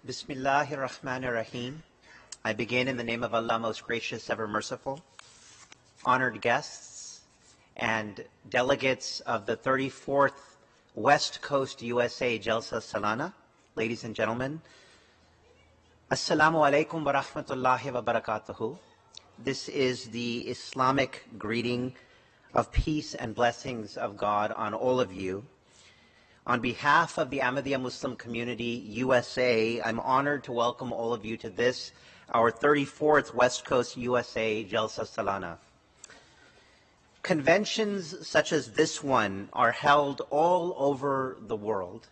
Bismillahir Rahmanir Rahim. I begin in the name of Allah, most gracious, ever merciful. Honored guests and delegates of the 34th West Coast USA Jalsa Salana, ladies and gentlemen, Assalamu alaikum wa rahmatullahi wa barakatuhu. This is the Islamic greeting of peace and blessings of God on all of you. On behalf of the Ahmadiyya Muslim Community USA, I'm honored to welcome all of you to this, our 34th West Coast USA Jalsa Salana. Conventions such as this one are held all over the world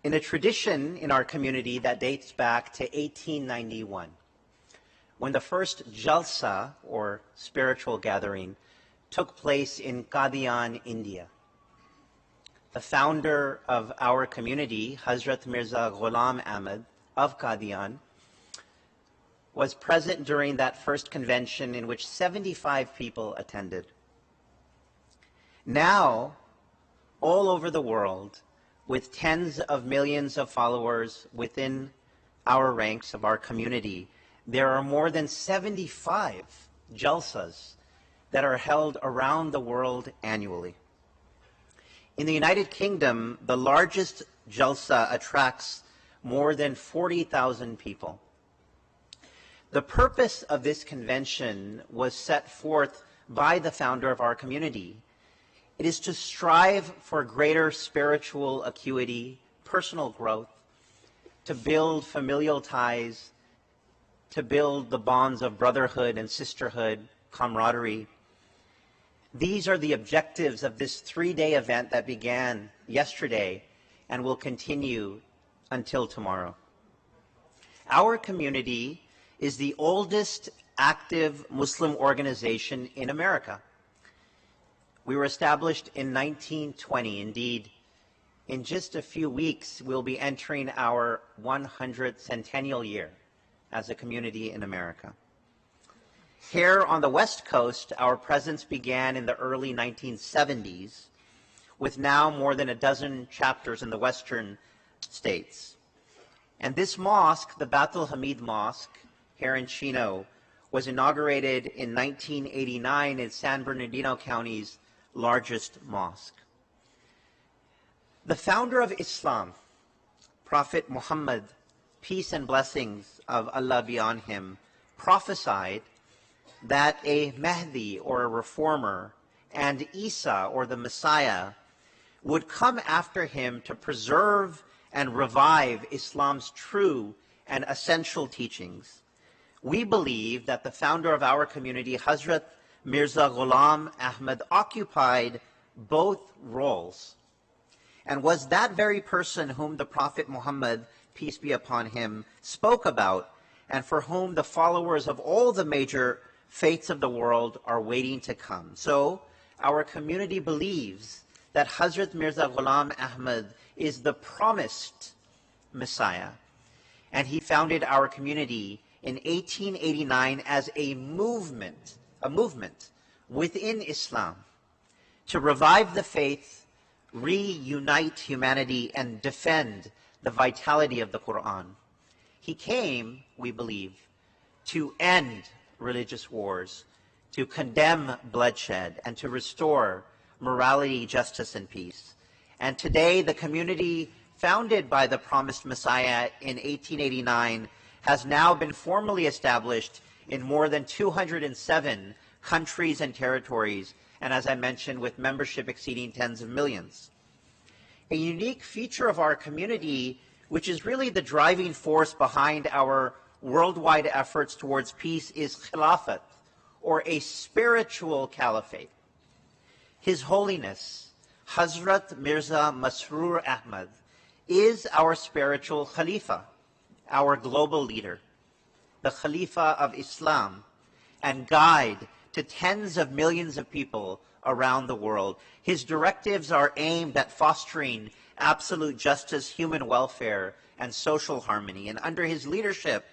in a tradition in our community that dates back to 1891, when the first Jalsa, or spiritual gathering, took place in Qadian, India. The founder of our community, Hazrat Mirza Ghulam Ahmad of Qadian, was present during that first convention in which 75 people attended. Now, all over the world, with tens of millions of followers within our ranks of our community, there are more than 75 Jalsas that are held around the world annually. In the United Kingdom, the largest Jalsa attracts more than 40,000 people. The purpose of this convention was set forth by the founder of our community. It is to strive for greater spiritual acuity, personal growth, to build familial ties, to build the bonds of brotherhood and sisterhood, camaraderie. These are the objectives of this three-day event that began yesterday and will continue until tomorrow. Our community is the oldest active Muslim organization in America. We were established in 1920. Indeed, in just a few weeks, we'll be entering our 100th centennial year as a community in America. Here on the West Coast, our presence began in the early 1970s, with now more than a dozen chapters in the western states. And this mosque, the Batul Hamid Mosque, here in Chino, was inaugurated in 1989 in San Bernardino County's largest mosque. The founder of Islam, Prophet Muhammad, peace and blessings of Allah be on him, prophesied that a Mahdi, or a reformer, and Isa, or the Messiah, would come after him to preserve and revive Islam's true and essential teachings. We believe that the founder of our community, Hazrat Mirza Ghulam Ahmad, occupied both roles and was that very person whom the Prophet Muhammad, peace be upon him, spoke about, and for whom the followers of all the major faiths of the world are waiting to come. So our community believes that Hazrat Mirza Ghulam Ahmad is the promised Messiah, and he founded our community in 1889 as a movement within Islam to revive the faith, reunite humanity, and defend the vitality of the Quran. He came, we believe, to end religious wars, to condemn bloodshed, and to restore morality, justice, and peace. And today, the community founded by the promised Messiah in 1889 has now been formally established in more than 207 countries and territories, and as I mentioned, with membership exceeding tens of millions. A unique feature of our community, which is really the driving force behind our worldwide efforts towards peace, is Khilafat, or a spiritual caliphate. His Holiness, Hazrat Mirza Masroor Ahmad, is our spiritual Khalifa, our global leader, the Khalifa of Islam, and guide to tens of millions of people around the world. His directives are aimed at fostering absolute justice, human welfare, and social harmony. And under his leadership,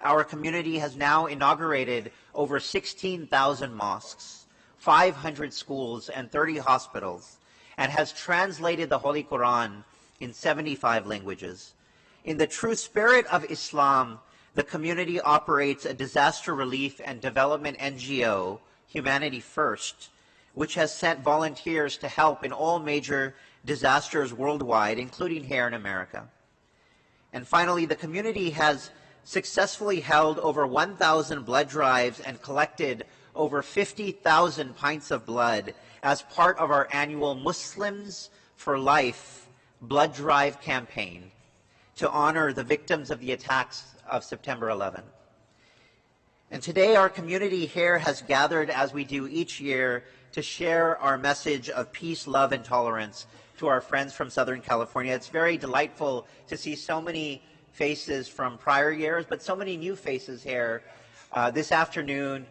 our community has now inaugurated over 16,000 mosques, 500 schools, and 30 hospitals, and has translated the Holy Quran in 75 languages. In the true spirit of Islam, the community operates a disaster relief and development NGO, Humanity First, which has sent volunteers to help in all major disasters worldwide, including here in America. And finally, the community has successfully held over 1,000 blood drives and collected over 50,000 pints of blood as part of our annual Muslims for Life blood drive campaign to honor the victims of the attacks of September 11. And today our community here has gathered, as we do each year, to share our message of peace, love, and tolerance to our friends from Southern California. It's very delightful to see so many faces from prior years, but so many new faces here this afternoon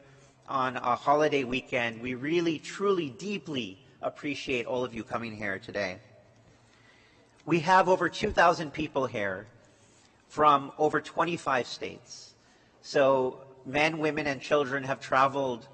on a holiday weekend. We really, truly, deeply appreciate all of you coming here today. We have over 2,000 people here from over 25 states. So men, women, and children have traveled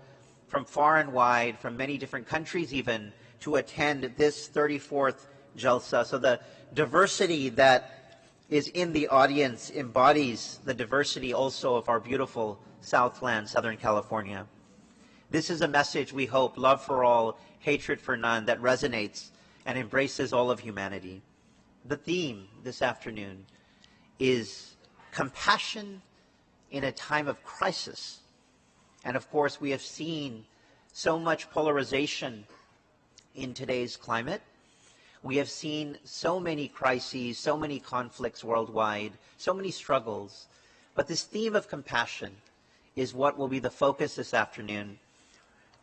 from far and wide, from many different countries even, to attend this 34th Jalsa. So the diversity that is in the audience embodies the diversity also of our beautiful Southland, Southern California. This is a message, we hope, love for all, hatred for none, that resonates and embraces all of humanity. The theme this afternoon is compassion in a time of crisis. And of course, we have seen so much polarization in today's climate. We have seen so many crises, so many conflicts worldwide, so many struggles. But this theme of compassion is what will be the focus this afternoon.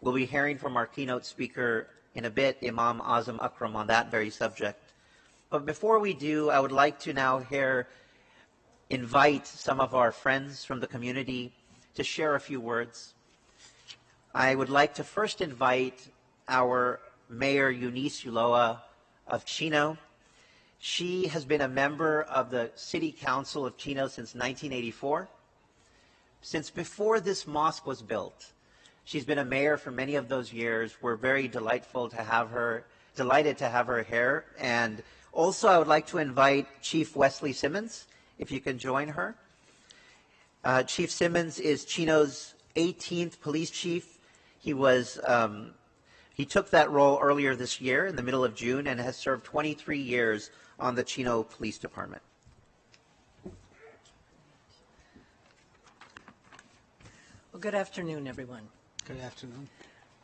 We'll be hearing from our keynote speaker in a bit, Imam Azam Akram, on that very subject. But before we do, I would like to now invite some of our friends from the community to share a few words. I would like to first invite our Mayor Eunice Ulloa of Chino. She has been a member of the City Council of Chino since 1984. Since before this mosque was built, she's been a mayor for many of those years. We're very delighted to have her here. And also I would like to invite Chief Wesley Simmons, if you can join her. Chief Simmons is Chino's 18th police chief. He took that role earlier this year in the middle of June and has served 23 years on the Chino Police Department. Well, good afternoon, everyone. Good afternoon.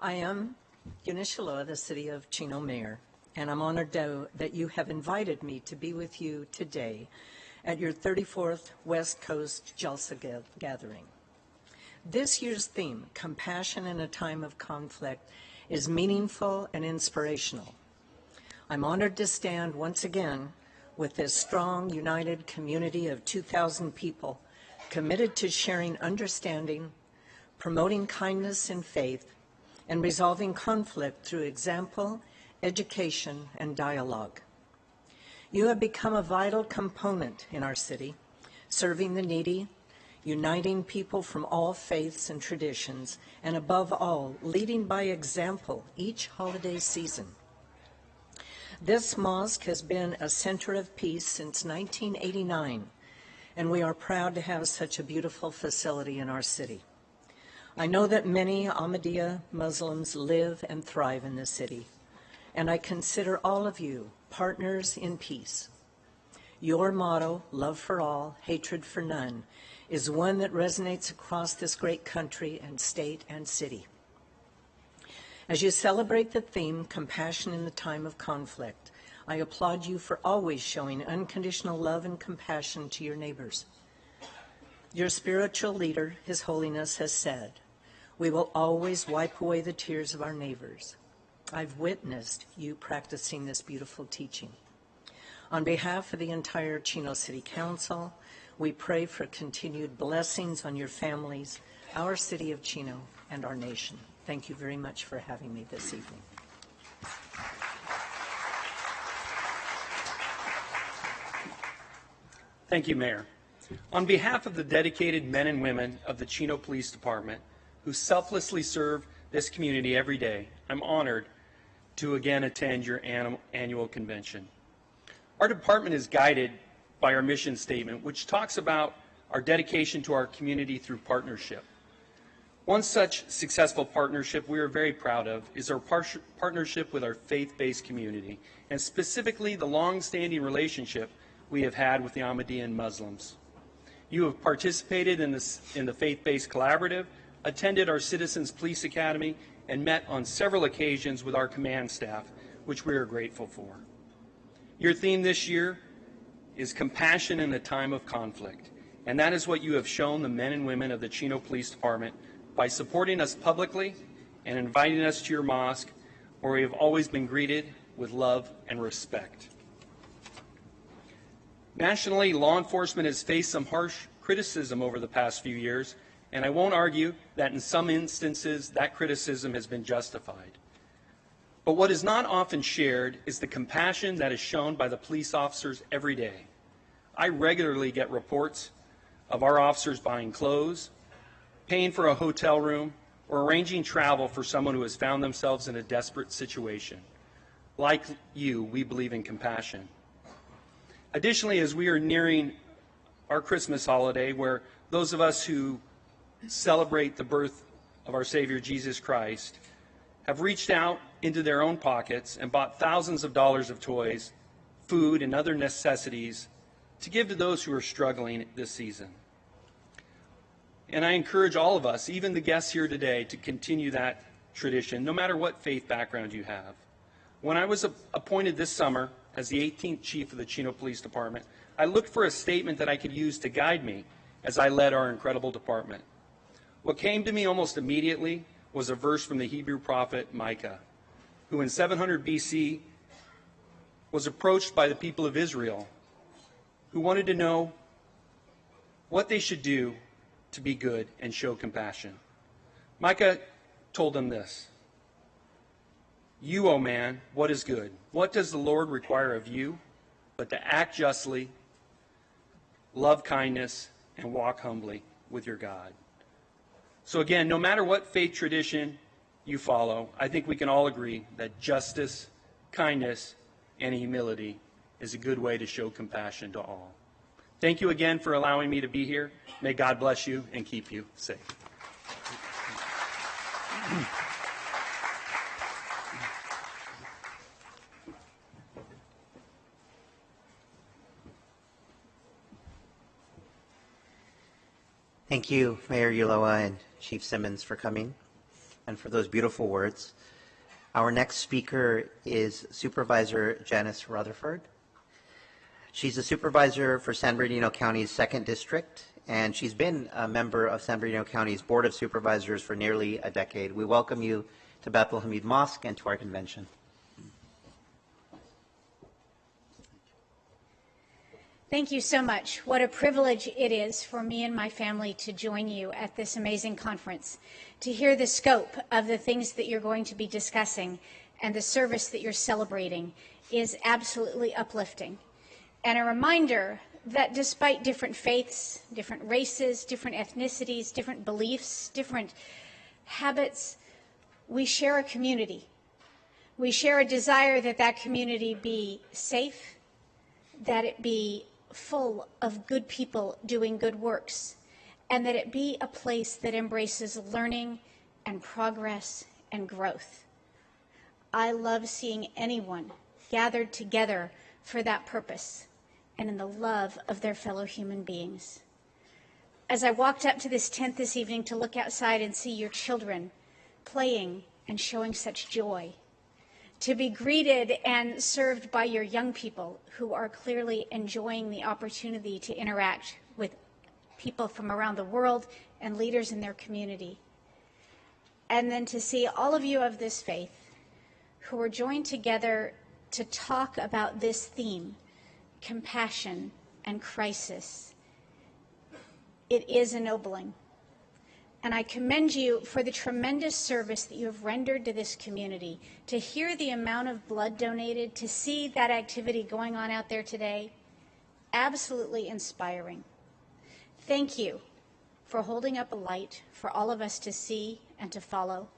I am Eunice Ulloa, the City of Chino Mayor, and I'm honored that you have invited me to be with you today at your 34th West Coast Jalsa gathering. This year's theme, Compassion in a Time of Conflict, is meaningful and inspirational. I'm honored to stand once again with this strong, united community of 2,000 people committed to sharing understanding, promoting kindness and faith, and resolving conflict through example, education, and dialogue. You have become a vital component in our city, serving the needy, uniting people from all faiths and traditions, and above all, leading by example each holiday season. This mosque has been a center of peace since 1989, and we are proud to have such a beautiful facility in our city. I know that many Ahmadiyya Muslims live and thrive in this city, and I consider all of you partners in peace. Your motto, love for all, hatred for none, is one that resonates across this great country and state and city. As you celebrate the theme, Compassion in the Time of Conflict, I applaud you for always showing unconditional love and compassion to your neighbors. Your spiritual leader, His Holiness, has said, "We will always wipe away the tears of our neighbors." I've witnessed you practicing this beautiful teaching. On behalf of the entire Chino City Council, we pray for continued blessings on your families, our city of Chino, and our nation. Thank you very much for having me this evening. Thank you, Mayor. On behalf of the dedicated men and women of the Chino Police Department who selflessly serve this community every day, I'm honored to again attend your annual convention. Our department is guided by our mission statement, which talks about our dedication to our community through partnership. One such successful partnership we are very proud of is our partnership with our faith-based community, and specifically the long-standing relationship we have had with the Ahmadiyyan Muslims. You have participated in the faith-based collaborative, attended our Citizens Police Academy, and met on several occasions with our command staff, which we are grateful for. Your theme this year is compassion in a time of conflict, and that is what you have shown the men and women of the Chino Police Department by supporting us publicly and inviting us to your mosque, where we have always been greeted with love and respect. Nationally, law enforcement has faced some harsh criticism over the past few years, and I won't argue that in some instances that criticism has been justified. But what is not often shared is the compassion that is shown by the police officers every day. I regularly get reports of our officers buying clothes, paying for a hotel room, or arranging travel for someone who has found themselves in a desperate situation. Like you, we believe in compassion. Additionally, as we are nearing our Christmas holiday, where those of us who celebrate the birth of our Savior Jesus Christ have reached out into their own pockets and bought thousands of dollars of toys, food, and other necessities to give to those who are struggling this season. And I encourage all of us, even the guests here today, to continue that tradition, no matter what faith background you have. When I was appointed this summer as the 18th chief of the Chino Police Department, I looked for a statement that I could use to guide me as I led our incredible department. What came to me almost immediately was a verse from the Hebrew prophet Micah, who in 700 BC was approached by the people of Israel, who wanted to know what they should do to be good and show compassion. Micah told them this: "You, O man, what is good? What does the Lord require of you but to act justly, love kindness, and walk humbly with your God?" So again, no matter what faith tradition you follow, I think we can all agree that justice, kindness, and humility is a good way to show compassion to all. Thank you again for allowing me to be here. May God bless you and keep you safe. Thank you, Mayor Ulloa and Chief Simmons, for coming and for those beautiful words. Our next speaker is Supervisor Janice Rutherford. She's a supervisor for San Bernardino County's 2nd District, and she's been a member of San Bernardino County's Board of Supervisors for nearly a decade. We welcome you to Beth Hamid Mosque and to our convention. Thank you so much. What a privilege it is for me and my family to join you at this amazing conference, to hear the scope of the things that you're going to be discussing and the service that you're celebrating is absolutely uplifting. And a reminder that despite different faiths, different races, different ethnicities, different beliefs, different habits, we share a community. We share a desire that that community be safe, that it be full of good people doing good works, and that it be a place that embraces learning and progress and growth. I love seeing anyone gathered together for that purpose and in the love of their fellow human beings. As I walked up to this tent this evening to look outside and see your children playing and showing such joy, to be greeted and served by your young people who are clearly enjoying the opportunity to interact with people from around the world and leaders in their community. And then to see all of you of this faith who are joined together to talk about this theme, compassion and crisis. It is ennobling. And I commend you for the tremendous service that you have rendered to this community. To hear the amount of blood donated, to see that activity going on out there today, absolutely inspiring. Thank you for holding up a light for all of us to see and to follow,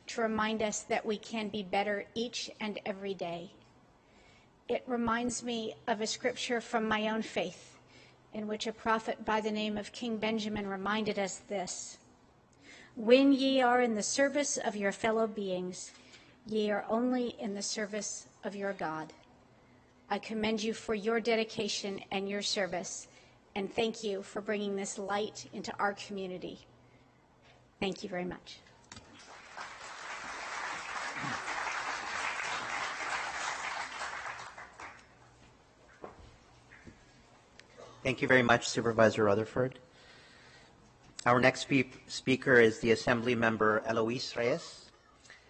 to remind us that we can be better each and every day. It reminds me of a scripture from my own faith in which a prophet by the name of King Benjamin reminded us this: "When ye are in the service of your fellow beings, ye are only in the service of your God." I commend you for your dedication and your service, and thank you for bringing this light into our community. Thank you very much. Thank you very much, Supervisor Rutherford. Our next speaker is the Assembly Member Eloise Reyes.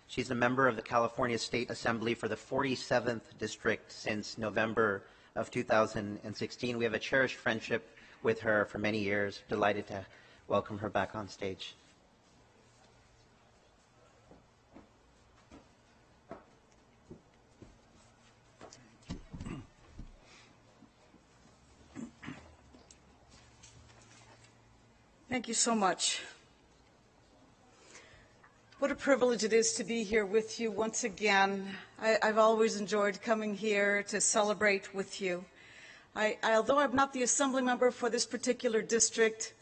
She's a member of the California State Assembly for the 47th District since November of 2016. We have a cherished friendship with her for many years. Delighted to welcome her back on stage. Thank you so much. What a privilege it is to be here with you once again. I've always enjoyed coming here to celebrate with you. Although I'm not the assembly member for this particular district,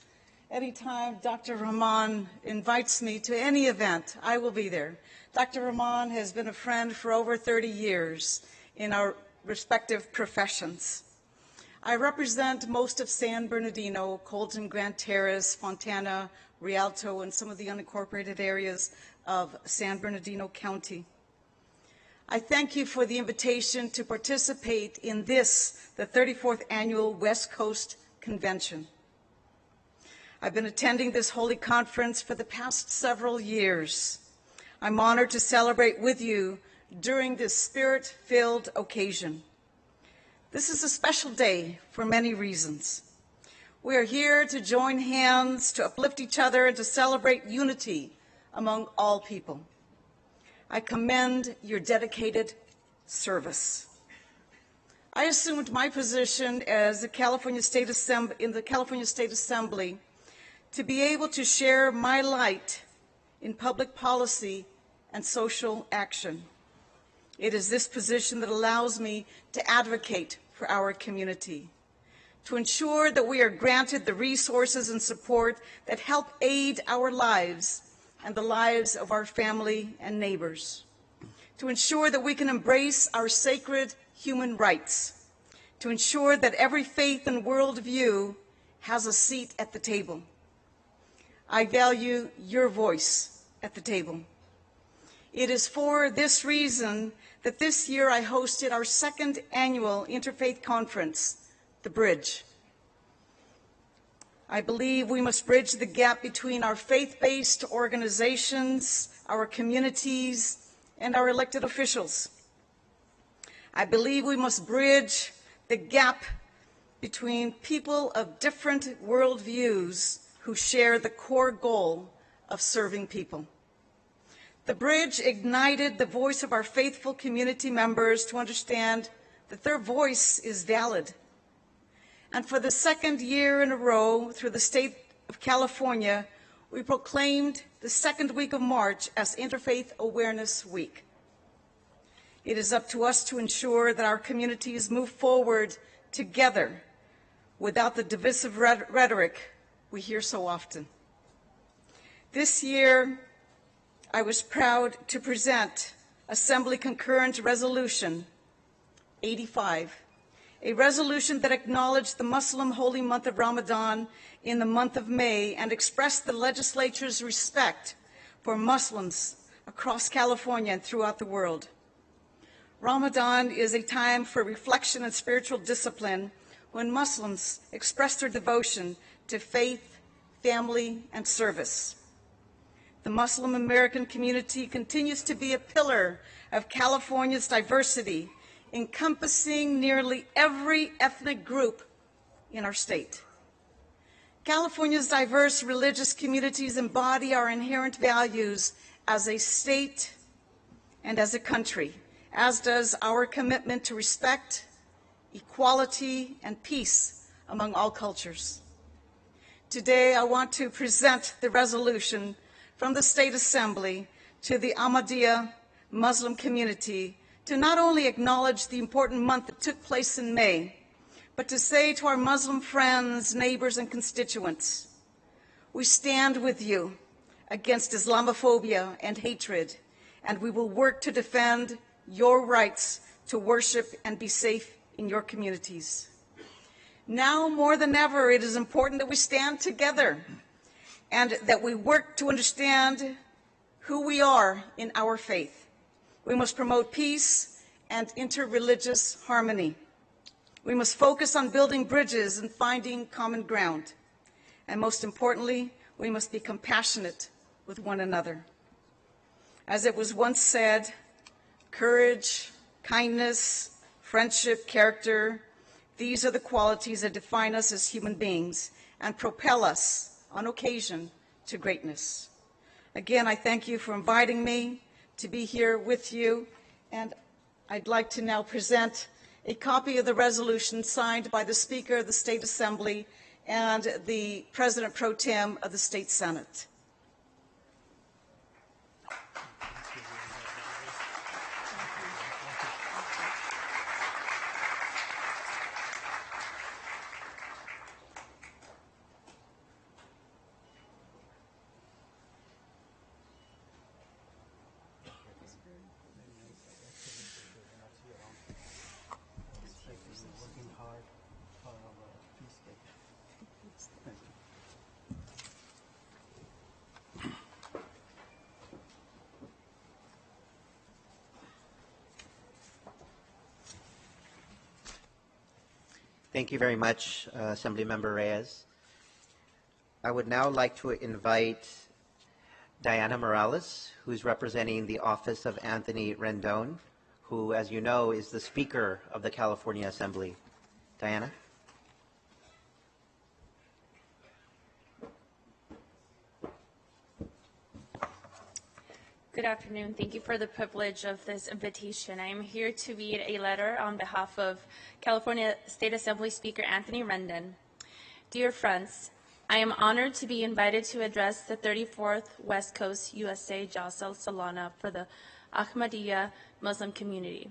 anytime Dr. Rahman invites me to any event, I will be there. Dr. Rahman has been a friend for over 30 years in our respective professions. I represent most of San Bernardino, Colton, Grand Terrace, Fontana, Rialto, and some of the unincorporated areas of San Bernardino County. I thank you for the invitation to participate in this, the 34th Annual West Coast Convention. I've been attending this holy conference for the past several years. I'm honored to celebrate with you during this spirit-filled occasion. This is a special day for many reasons. We are here to join hands, to uplift each other, and to celebrate unity among all people. I commend your dedicated service. I assumed my position as in the California State Assembly to be able to share my light in public policy and social action. It is this position that allows me to advocate for our community, to ensure that we are granted the resources and support that help aid our lives and the lives of our family and neighbors, to ensure that we can embrace our sacred human rights, to ensure that every faith and worldview has a seat at the table. I value your voice at the table. It is for this reason that this year I hosted our second annual Interfaith Conference, The Bridge. I believe we must bridge the gap between our faith-based organizations, our communities, and our elected officials. I believe we must bridge the gap between people of different worldviews who share the core goal of serving people. The Bridge ignited the voice of our faithful community members to understand that their voice is valid. And for the second year in a row, through the state of California, we proclaimed the second week of March as Interfaith Awareness Week. It is up to us to ensure that our communities move forward together without the divisive rhetoric we hear so often. This year, I was proud to present Assembly Concurrent Resolution 85, a resolution that acknowledged the Muslim holy month of Ramadan in the month of May and expressed the legislature's respect for Muslims across California and throughout the world. Ramadan is a time for reflection and spiritual discipline when Muslims express their devotion to faith, family, and service. The Muslim American community continues to be a pillar of California's diversity, encompassing nearly every ethnic group in our state. California's diverse religious communities embody our inherent values as a state and as a country, as does our commitment to respect, equality, and peace among all cultures. Today, I want to present the resolution from the State Assembly to the Ahmadiyya Muslim community to not only acknowledge the important month that took place in May, but to say to our Muslim friends, neighbors, and constituents, we stand with you against Islamophobia and hatred, and we will work to defend your rights to worship and be safe in your communities. Now more than ever, it is important that we stand together and that we work to understand who we are in our faith. We must promote peace and interreligious harmony. We must focus on building bridges and finding common ground. And most importantly, we must be compassionate with one another. As it was once said, courage, kindness, friendship, character, these are the qualities that define us as human beings and propel us, on occasion, to greatness. Again, I thank you for inviting me to be here with you, and I'd like to now present a copy of the resolution signed by the Speaker of the State Assembly and the President Pro Tem of the State Senate. Thank you very much, Assemblymember Reyes. I would now like to invite Diana Morales, who's representing the office of Anthony Rendon, who, as you know, is the Speaker of the California Assembly. Diana? Good afternoon. Thank you for the privilege of this invitation. I am here to read a letter on behalf of California State Assembly Speaker Anthony Rendon. Dear friends, I am honored to be invited to address the 34th West Coast USA Jalsa Salana for the Ahmadiyya Muslim community.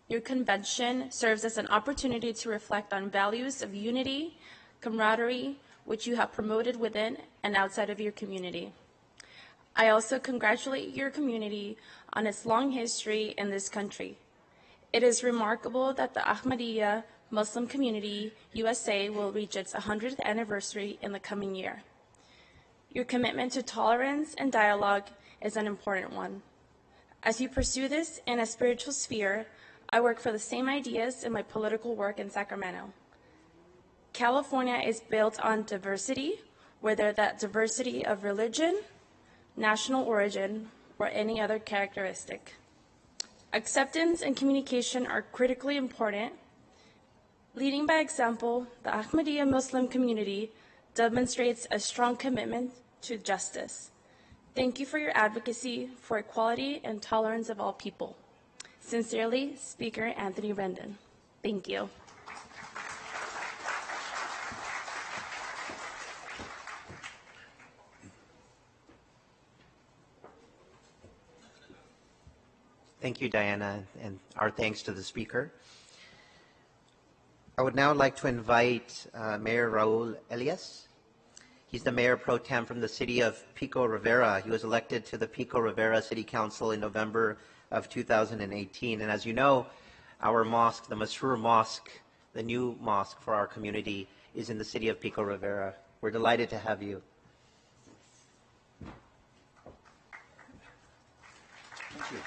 Your convention serves as an opportunity to reflect on values of unity, camaraderie, which you have promoted within and outside of your community. I also congratulate your community on its long history in this country. It is remarkable that the Ahmadiyya Muslim community USA will reach its 100th anniversary in the coming year. Your commitment to tolerance and dialogue is an important one. As you pursue this in a spiritual sphere, I work for the same ideas in my political work in Sacramento. California is built on diversity, whether that diversity of religion, national origin, or any other characteristic. Acceptance and communication are critically important. Leading by example, the Ahmadiyya Muslim community demonstrates a strong commitment to justice. Thank you for your advocacy for equality and tolerance of all people. Sincerely, Speaker Anthony Rendon. Thank you. Thank you, Diana, and our thanks to the Speaker. I would now like to invite Mayor Raul Elias. He's the Mayor Pro Tem from the city of Pico, Rivera. He was elected to the Pico, Rivera City Council in November of 2018. And as you know, our mosque, the Masroor Mosque, the new mosque for our community, is in the city of Pico, Rivera. We're delighted to have you. Thank you.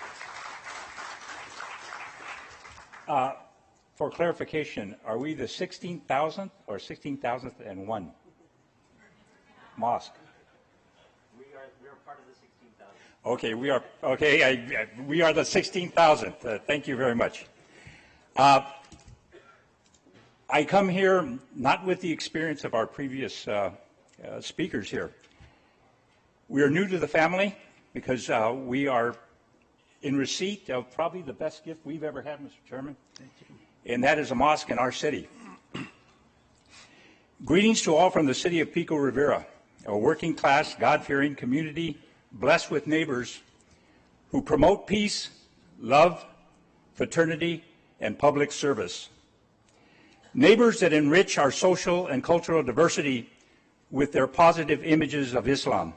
For clarification, are we the 16,000th or 16,001 mosque? We are part of the 16,000. Okay, we are okay. We are the 16,000th. Thank you very much. I come here not with the experience of our previous speakers here. We are new to the family because we are in receipt of probably the best gift we've ever had, Mr. Chairman, and that is a mosque in our city. Greetings to all from the city of Pico Rivera, a working class, God-fearing community blessed with neighbors who promote peace, love, fraternity, and public service. Neighbors that enrich our social and cultural diversity with their positive images of Islam,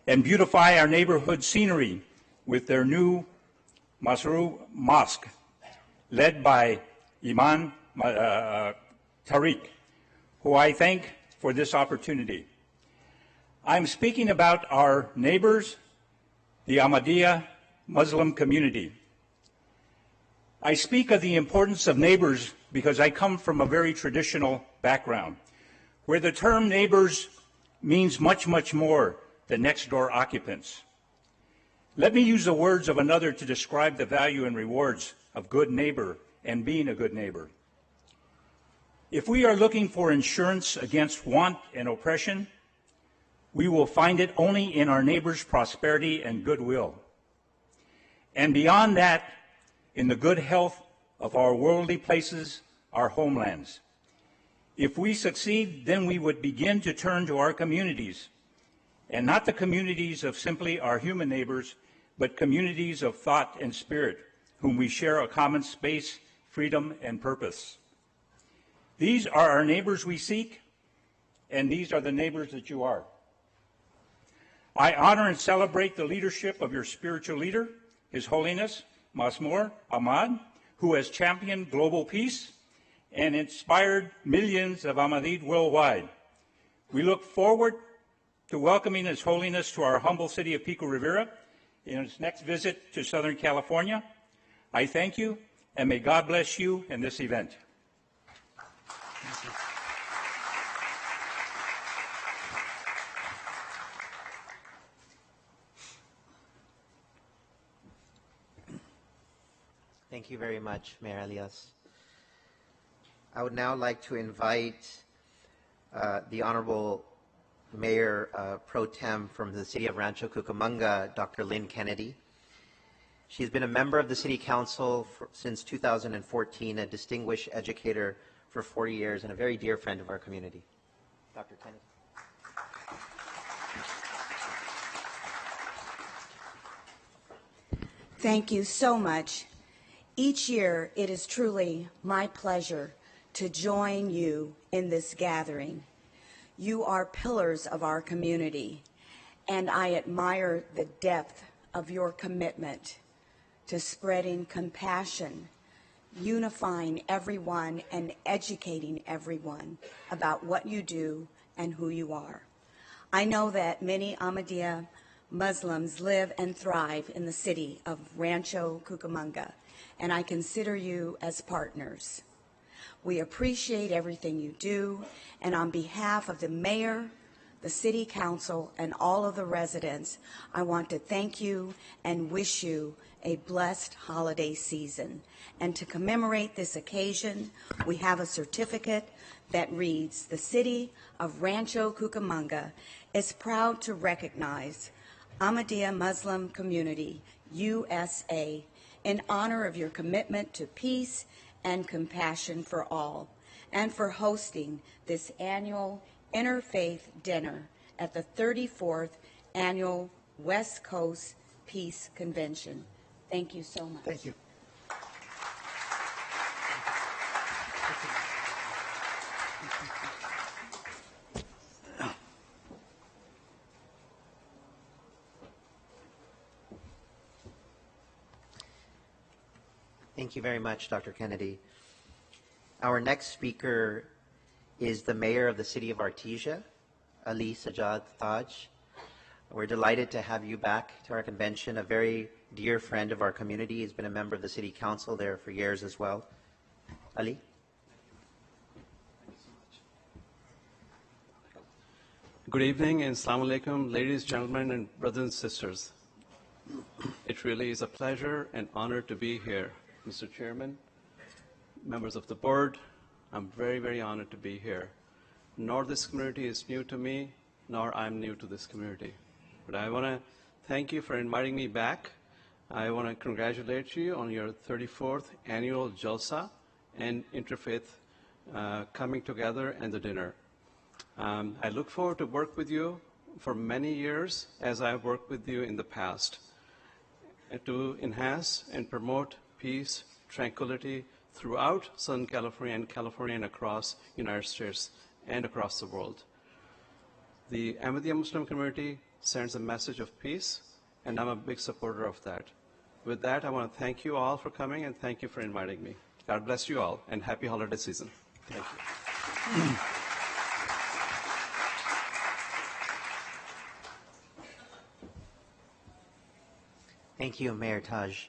and beautify our neighborhood scenery with their new Masru Mosque, led by Imam Tariq, who I thank for this opportunity. I'm speaking about our neighbors, the Ahmadiyya Muslim community. I speak of the importance of neighbors because I come from a very traditional background, where the term neighbors means much, much more than next-door occupants. Let me use the words of another to describe the value and rewards of good neighbor and being a good neighbor. If we are looking for insurance against want and oppression, we will find it only in our neighbor's prosperity and goodwill. And beyond that, in the good health of our worldly places, our homelands. If we succeed, then we would begin to turn to our communities, and not the communities of simply our human neighbors, but communities of thought and spirit, whom we share a common space, freedom, and purpose. These are our neighbors we seek, and these are the neighbors that you are. I honor and celebrate the leadership of your spiritual leader, His Holiness Masmur Ahmad, who has championed global peace and inspired millions of Ahmadid worldwide. We look forward to welcoming His Holiness to our humble city of Pico, Rivera in his next visit to Southern California. I thank you, and may God bless you in this event. Thank you very much, Mayor Elias. I would now like to invite the Honorable Mayor Pro Tem from the City of Rancho Cucamonga, Dr. Lynne Kennedy. She's been a member of the City Council since 2014, a distinguished educator for 40 years, and a very dear friend of our community. Dr. Kennedy. Thank you so much. Each year, it is truly my pleasure to join you in this gathering. You are pillars of our community, and I admire the depth of your commitment to spreading compassion, unifying everyone, and educating everyone about what you do and who you are. I know that many Ahmadiyya Muslims live and thrive in the city of Rancho Cucamonga, and I consider you as partners. We appreciate everything you do, and on behalf of the mayor, the city council, and all of the residents, I want to thank you and wish you a blessed holiday season. And to commemorate this occasion, we have a certificate that reads, "The City of Rancho Cucamonga is proud to recognize Ahmadiyya Muslim Community, USA, in honor of your commitment to peace and compassion for all, and for hosting this annual Interfaith Dinner at the 34th Annual West Coast Peace Convention." Thank you so much. Thank you. Thank you very much, Dr. Kennedy. Our next speaker is the mayor of the city of Artesia, Ali Sajjad Taj. We're delighted to have you back to our convention, a very dear friend of our community. He's been a member of the city council there for years as well. Ali? Good evening and Assalamu alaikum, ladies, gentlemen, and brothers and sisters. It really is a pleasure and honor to be here. Mr. Chairman, members of the board, I'm very, very honored to be here. Nor this community is new to me, nor I'm new to this community. But I want to thank you for inviting me back. I want to congratulate you on your 34th annual Jalsa and Interfaith coming together and the dinner. I look forward to work with you for many years as I've worked with you in the past to enhance and promote peace, tranquility throughout Southern California and across United States and across the world. The Ahmadiyya Muslim community sends a message of peace, and I'm a big supporter of that. With that, I want to thank you all for coming, and thank you for inviting me. God bless you all, and happy holiday season. Thank you. Thank you, Mayor Taj.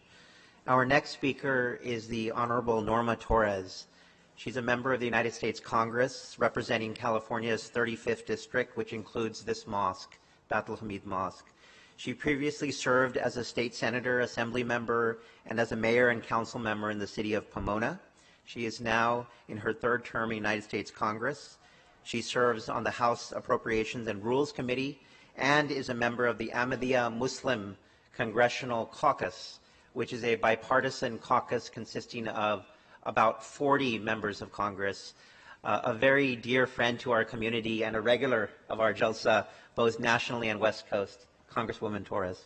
Our next speaker is the Honorable Norma Torres. She's a member of the United States Congress representing California's 35th District, which includes this mosque, Bat al-Hamid Mosque. She previously served as a state senator, assembly member, and as a mayor and council member in the city of Pomona. She is now in her third term in the United States Congress. She serves on the House Appropriations and Rules Committee and is a member of the Ahmadiyya Muslim Congressional Caucus, which is a bipartisan caucus consisting of about 40 members of Congress, a very dear friend to our community and a regular of our Jalsa, both nationally and West Coast, Congresswoman Torres.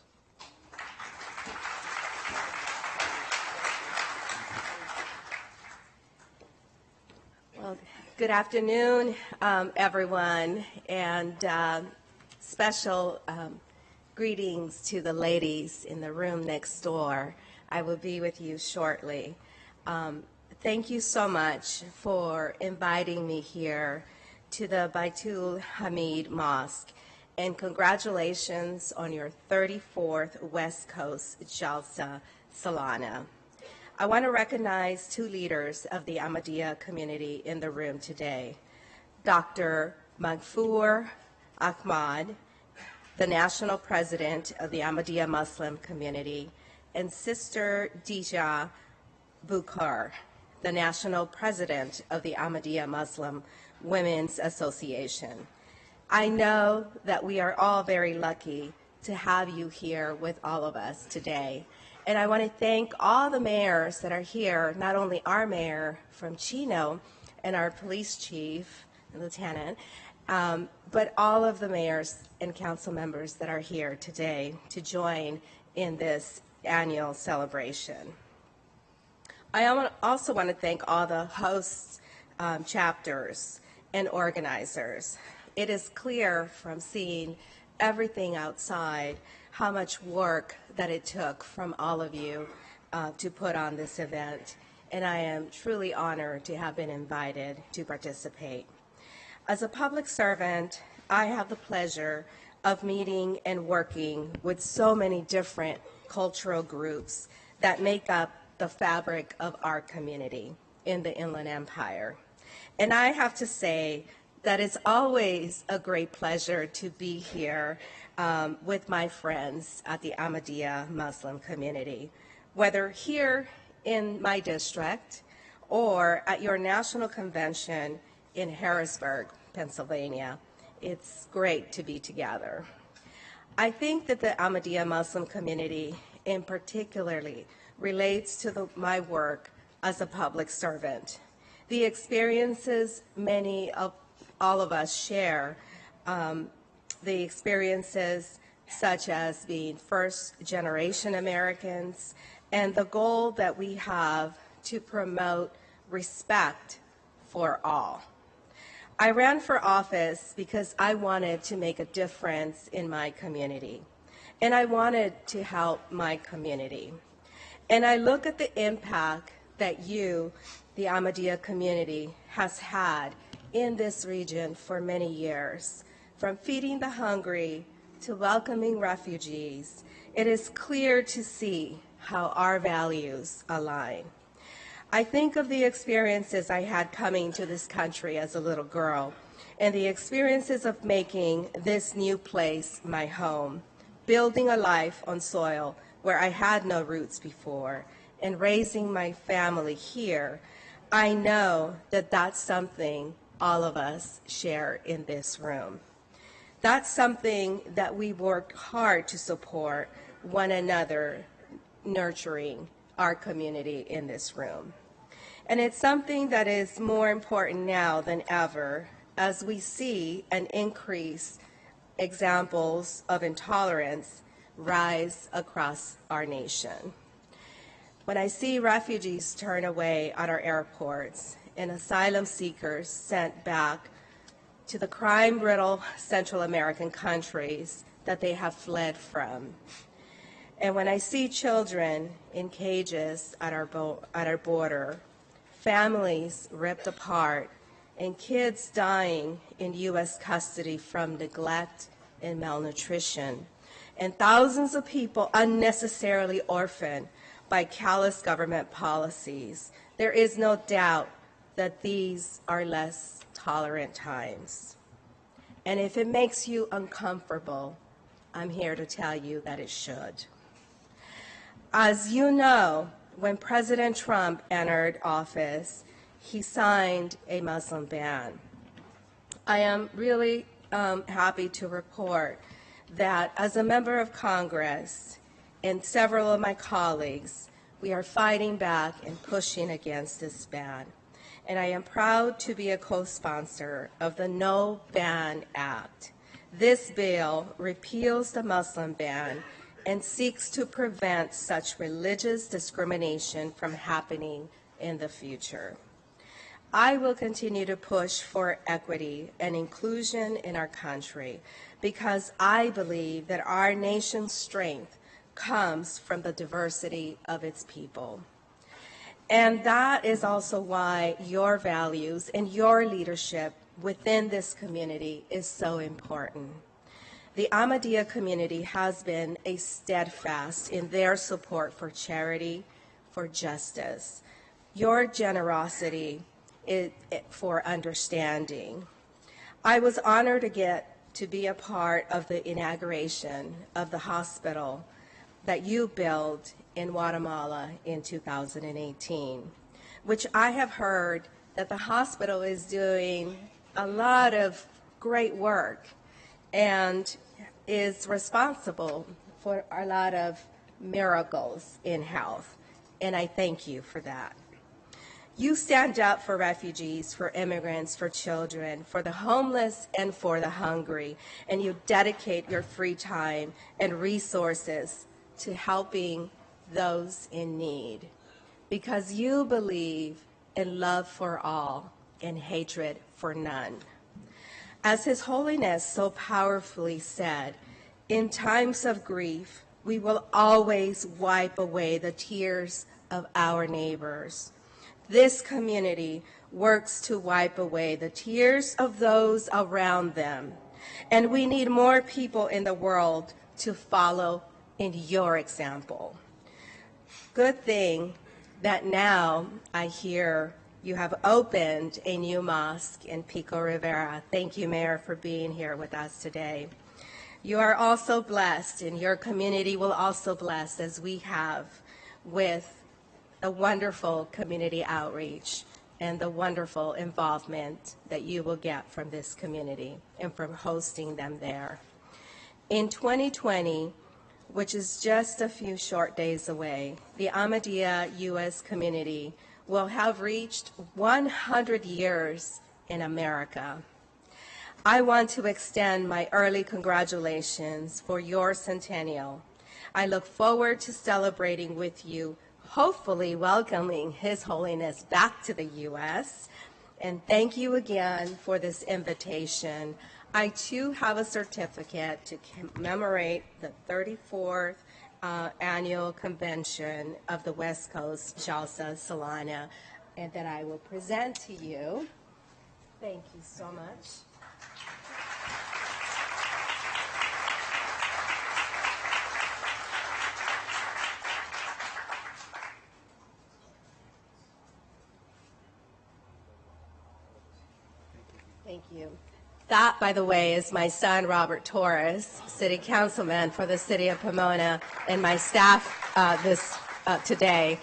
Well, good afternoon, everyone, and special greetings to the ladies in the room next door. I will be with you shortly. Thank you so much for inviting me here to the Baitul Hamid Mosque, and congratulations on your 34th West Coast Jalsa Salana. I want to recognize two leaders of the Ahmadiyya community in the room today, Dr. Maghfoor Ahmad, the National President of the Ahmadiyya Muslim community, and Sister Dija Bukhar, the National President of the Ahmadiyya Muslim Women's Association. I know that we are all very lucky to have you here with all of us today. And I want to thank all the mayors that are here, not only our mayor from Chino and our police chief and lieutenant, but all of the mayors and council members that are here today to join in this annual celebration. I also want to thank all the hosts, chapters, and organizers. It is clear from seeing everything outside how much work that it took from all of you to put on this event, and I am truly honored to have been invited to participate. As a public servant, I have the pleasure of meeting and working with so many different cultural groups that make up the fabric of our community in the Inland Empire. And I have to say that it's always a great pleasure to be here with my friends at the Ahmadiyya Muslim community, whether here in my district or at your national convention in Harrisburg, Pennsylvania. It's great to be together. I think that the Ahmadiyya Muslim community in particularly relates to my work as a public servant. The experiences many of all of us share, the experiences such as being first-generation Americans, and the goal that we have to promote respect for all. I ran for office because I wanted to make a difference in my community, and I wanted to help my community. And I look at the impact that you, the Ahmadiyya community, has had in this region for many years. From feeding the hungry to welcoming refugees, it is clear to see how our values align. I think of the experiences I had coming to this country as a little girl, and the experiences of making this new place my home, building a life on soil where I had no roots before, and raising my family here. I know that that's something all of us share in this room. That's something that we work hard to support one another, nurturing our community in this room. And it's something that is more important now than ever as we see an increase examples of intolerance rise across our nation. When I see refugees turned away at our airports and asylum seekers sent back to the crime-riddled Central American countries that they have fled from, and when I see children in cages at our border, families ripped apart, and kids dying in U.S. custody from neglect and malnutrition, and thousands of people unnecessarily orphaned by callous government policies, there is no doubt that these are less tolerant times. And if it makes you uncomfortable, I'm here to tell you that it should. As you know, when President Trump entered office, he signed a Muslim ban. I am really happy to report that as a member of Congress and several of my colleagues, we are fighting back and pushing against this ban. And I am proud to be a co-sponsor of the No Ban Act. This bill repeals the Muslim ban and seeks to prevent such religious discrimination from happening in the future. I will continue to push for equity and inclusion in our country because I believe that our nation's strength comes from the diversity of its people. And that is also why your values and your leadership within this community is so important. The Ahmadiyya community has been a steadfast in their support for charity, for justice. Your generosity is for understanding. I was honored to get to be a part of the inauguration of the hospital that you built in Guatemala in 2018, which I have heard that the hospital is doing a lot of great work and is responsible for a lot of miracles in health, and I thank you for that. You stand up for refugees, for immigrants, for children, for the homeless, and for the hungry, and you dedicate your free time and resources to helping those in need because you believe in love for all and hatred for none. As His Holiness so powerfully said, in times of grief, we will always wipe away the tears of our neighbors. This community works to wipe away the tears of those around them, and we need more people in the world to follow in your example. Good thing that now I hear you have opened a new mosque in Pico, Rivera. Thank you, Mayor, for being here with us today. You are also blessed, and your community will also bless, as we have, with a wonderful community outreach and the wonderful involvement that you will get from this community and from hosting them there. In 2020, which is just a few short days away, the Ahmadiyya U.S. community will have reached 100 years in America. I want to extend my early congratulations for your centennial. I look forward to celebrating with you, hopefully welcoming His Holiness back to the U.S. And thank you again for this invitation. I, too, have a certificate to commemorate the 34th annual convention of the West Coast Jalsa Salana, and that I will present to you. Thank you so much. Thank you. That, by the way, is my son, Robert Torres, city councilman for the city of Pomona, and my staff today.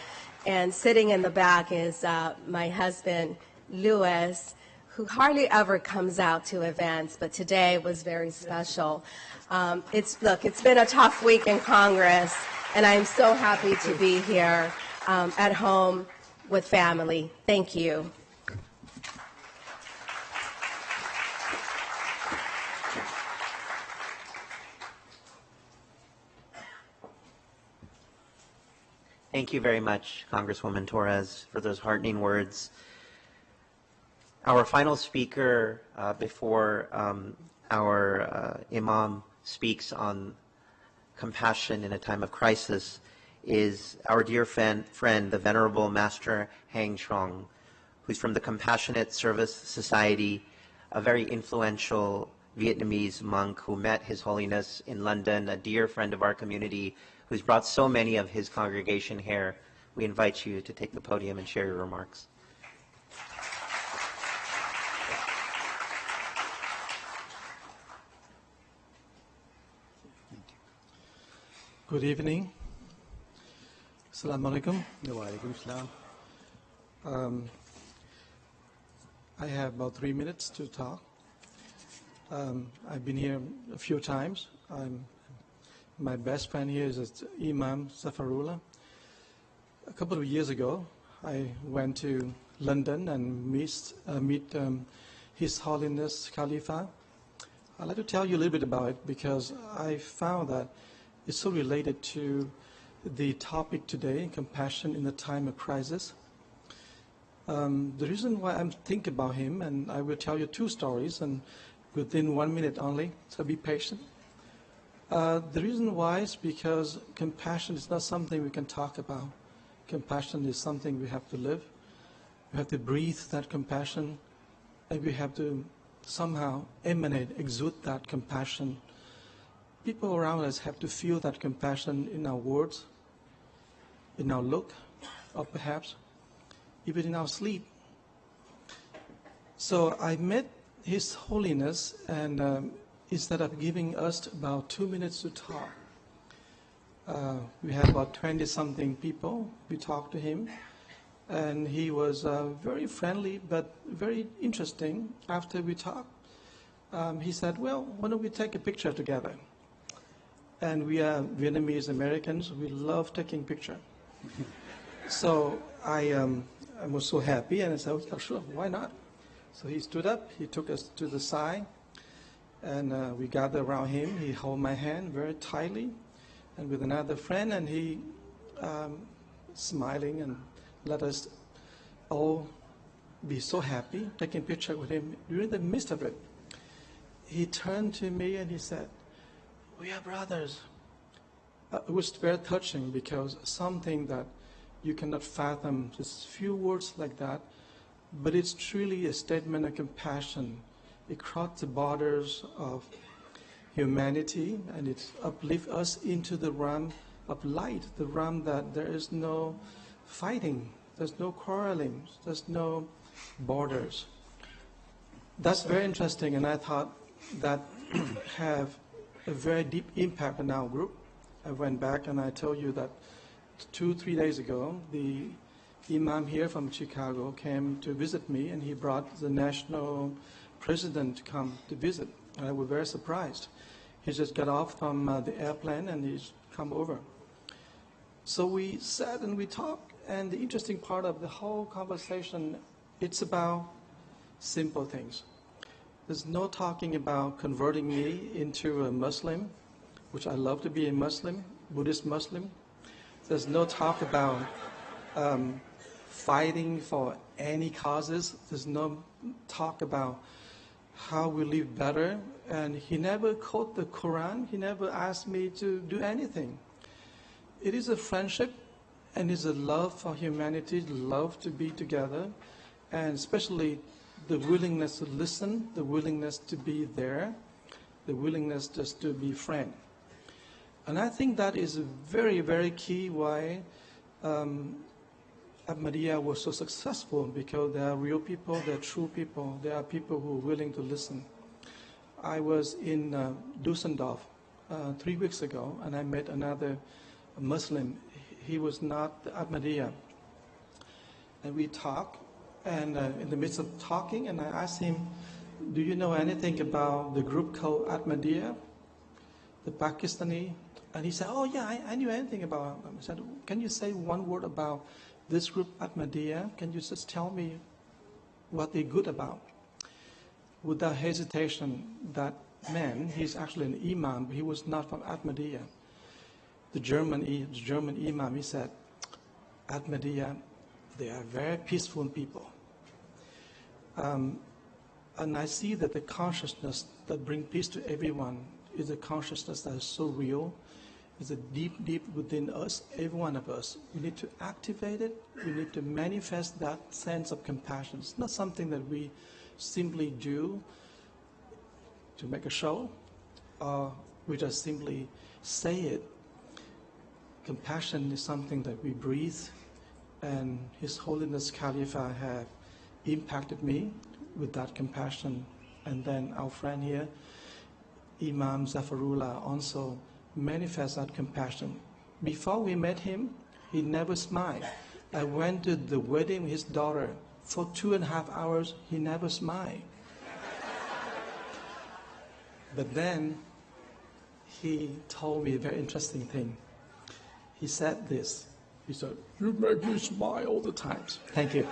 And sitting in the back is my husband, Eloise, who hardly ever comes out to events, but today was very special. It's been a tough week in Congress, and I'm so happy to be here at home with family. Thank you. Thank you very much, Congresswoman Torres, for those heartening words. Our final speaker before our Imam speaks on compassion in a time of crisis is our dear friend, the Venerable Master Hang Truong, who's from the Compassionate Service Society, a very influential Vietnamese monk who met His Holiness in London, a dear friend of our community who's brought so many of his congregation here. We invite you to take the podium and share your remarks. Good evening. Assalamu alaikum. Wa alaikum salam. I have about 3 minutes to talk. I've been here a few times. My best friend here is Imam Safarullah. A couple of years ago, I went to London and meet His Holiness Khalifa. I'd like to tell you a little bit about it because I found that it's so related to the topic today, compassion in the time of crisis. The reason why I'm thinking about him, and I will tell you 2 stories, and within 1 minute only, so be patient. The reason why is because compassion is not something we can talk about. Compassion is something we have to live. We have to breathe that compassion, and we have to somehow emanate, exude that compassion. People around us have to feel that compassion in our words, in our look, or perhaps even in our sleep. So I met His Holiness, and instead of giving us about 2 minutes to talk, we had about 20-something people. We talked to him, and he was very friendly but very interesting. After we talked, he said, well, why don't we take a picture together? And we are Vietnamese Americans. We love taking pictures. So I was so happy, and I said, oh, sure, why not? So he stood up. He took us to the side, and we gathered around him. He held my hand very tightly, and with another friend, and he smiling and let us all be so happy, taking picture with him. During the midst of it, he turned to me and he said, we are brothers. It was very touching because something that you cannot fathom, just few words like that, but it's truly a statement of compassion. It crossed the borders of humanity, and it uplifts us into the realm of light, the realm that there is no fighting, there's no quarreling, there's no borders. That's very interesting, and I thought that have a very deep impact on our group. I went back and I told you that 2-3 days ago, the Imam here from Chicago came to visit me, and he brought the national president to come to visit. And I was very surprised. He just got off from the airplane and he's come over. So we sat and we talked, and the interesting part of the whole conversation, it's about simple things. There's no talking about converting me into a Muslim, which I love to be a Muslim, Buddhist Muslim. There's no talk about fighting for any causes. There's no talk about how we live better. And he never quoted the Quran. He never asked me to do anything. It is a friendship, and it's a love for humanity, love to be together, and especially the willingness to listen, the willingness to be there, the willingness just to be friend. And I think that is very, very key why Ahmadiyya was so successful, because there are real people, there are true people, there are people who are willing to listen. I was in Dusseldorf 3 weeks ago, and I met another Muslim. He was not Ahmadiyya. And we talked, and in the midst of talking, and I asked him, do you know anything about the group called Ahmadiyya, the Pakistani? And he said, oh yeah, I knew anything about them. I said, can you say one word about this group Ahmadiyya? Can you just tell me what they're good about? Without hesitation, that man, he's actually an imam, but he was not from Ahmadiyya. The German imam, he said, at Medea, they are very peaceful people. And I see that the consciousness that brings peace to everyone is a consciousness that is so real. It's a deep, deep within us, every one of us. We need to activate it. We need to manifest that sense of compassion. It's not something that we simply do to make a show, or we just simply say it. Compassion is something that we breathe, and His Holiness Khalifa have impacted me with that compassion. And then our friend here, Imam Zafarullah, also manifests that compassion. Before we met him, he never smiled. I went to the wedding with his daughter. For 2.5 hours, he never smiled. But then he told me a very interesting thing. He said this. He said, "You make me smile all the time." Thank you.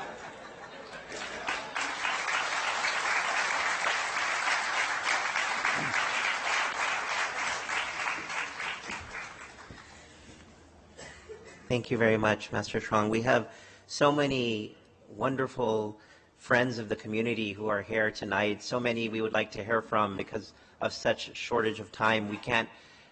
Thank you very much, Master Truong. We have so many wonderful friends of the community who are here tonight, so many we would like to hear from. Because of such shortage of time, we can't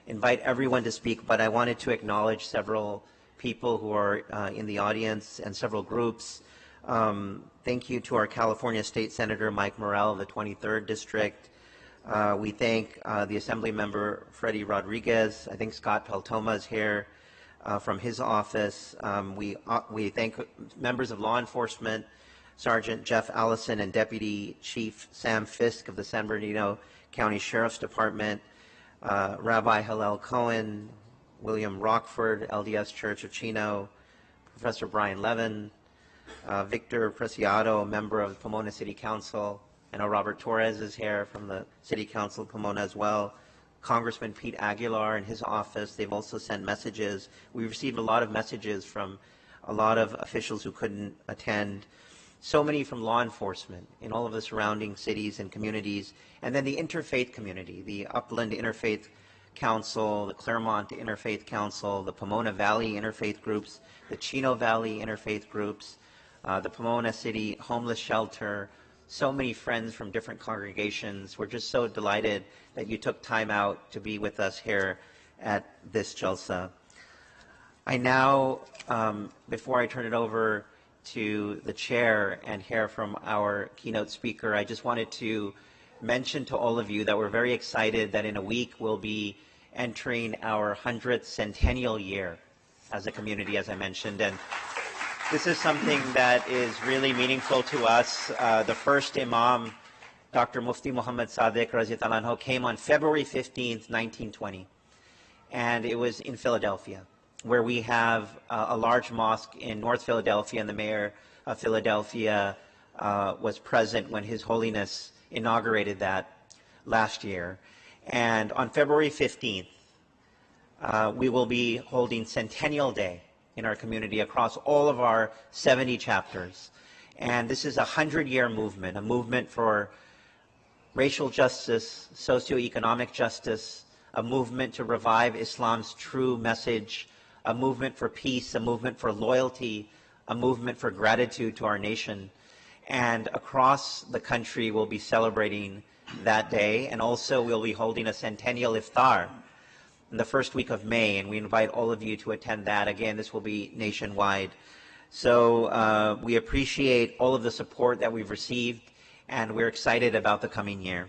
invite everyone to speak, but I wanted to acknowledge several people who are in the audience and several groups. Thank you to our California State Senator Mike Morrell of the 23rd District. We thank the Assembly Member Freddie Rodriguez. I think Scott Peltoma is here from his office. We thank members of law enforcement, Sergeant Jeff Allison and Deputy Chief Sam Fisk of the San Bernardino County Sheriff's Department, Rabbi Hillel Cohen, William Rockford, LDS Church of Chino, Professor Brian Levin, Victor Preciado, a member of the Pomona City Council. I know Robert Torres is here from the City Council of Pomona as well. Congressman Pete Aguilar in his office. They've also sent messages. We received a lot of messages from a lot of officials who couldn't attend. So many from law enforcement in all of the surrounding cities and communities. And then the interfaith community, the Upland Interfaith Council, the Claremont Interfaith Council, the Pomona Valley Interfaith Groups, the Chino Valley Interfaith Groups, the Pomona City Homeless Shelter. So many friends from different congregations. We're just so delighted that you took time out to be with us here at this Jalsa. I now, before I turn it over to the chair and hear from our keynote speaker, I just wanted to mention to all of you that we're very excited that in a week we'll be entering our 100th centennial year as a community, as I mentioned. And this is something that is really meaningful to us. The first Imam, Dr. Mufti Muhammad Sadiq Raziyallahu Anhu, came on February 15th, 1920. And it was in Philadelphia, where we have a large mosque in North Philadelphia, and the mayor of Philadelphia was present when His Holiness inaugurated that last year. And on February 15th, we will be holding Centennial Day in our community across all of our 70 chapters. And this is a 100-year movement, a movement for racial justice, socioeconomic justice, a movement to revive Islam's true message, a movement for peace, a movement for loyalty, a movement for gratitude to our nation. And across the country, we'll be celebrating that day. And also, we'll be holding a centennial iftar in the first week of May, and we invite all of you to attend that. Again, this will be nationwide. So we appreciate all of the support that we've received, and we're excited about the coming year.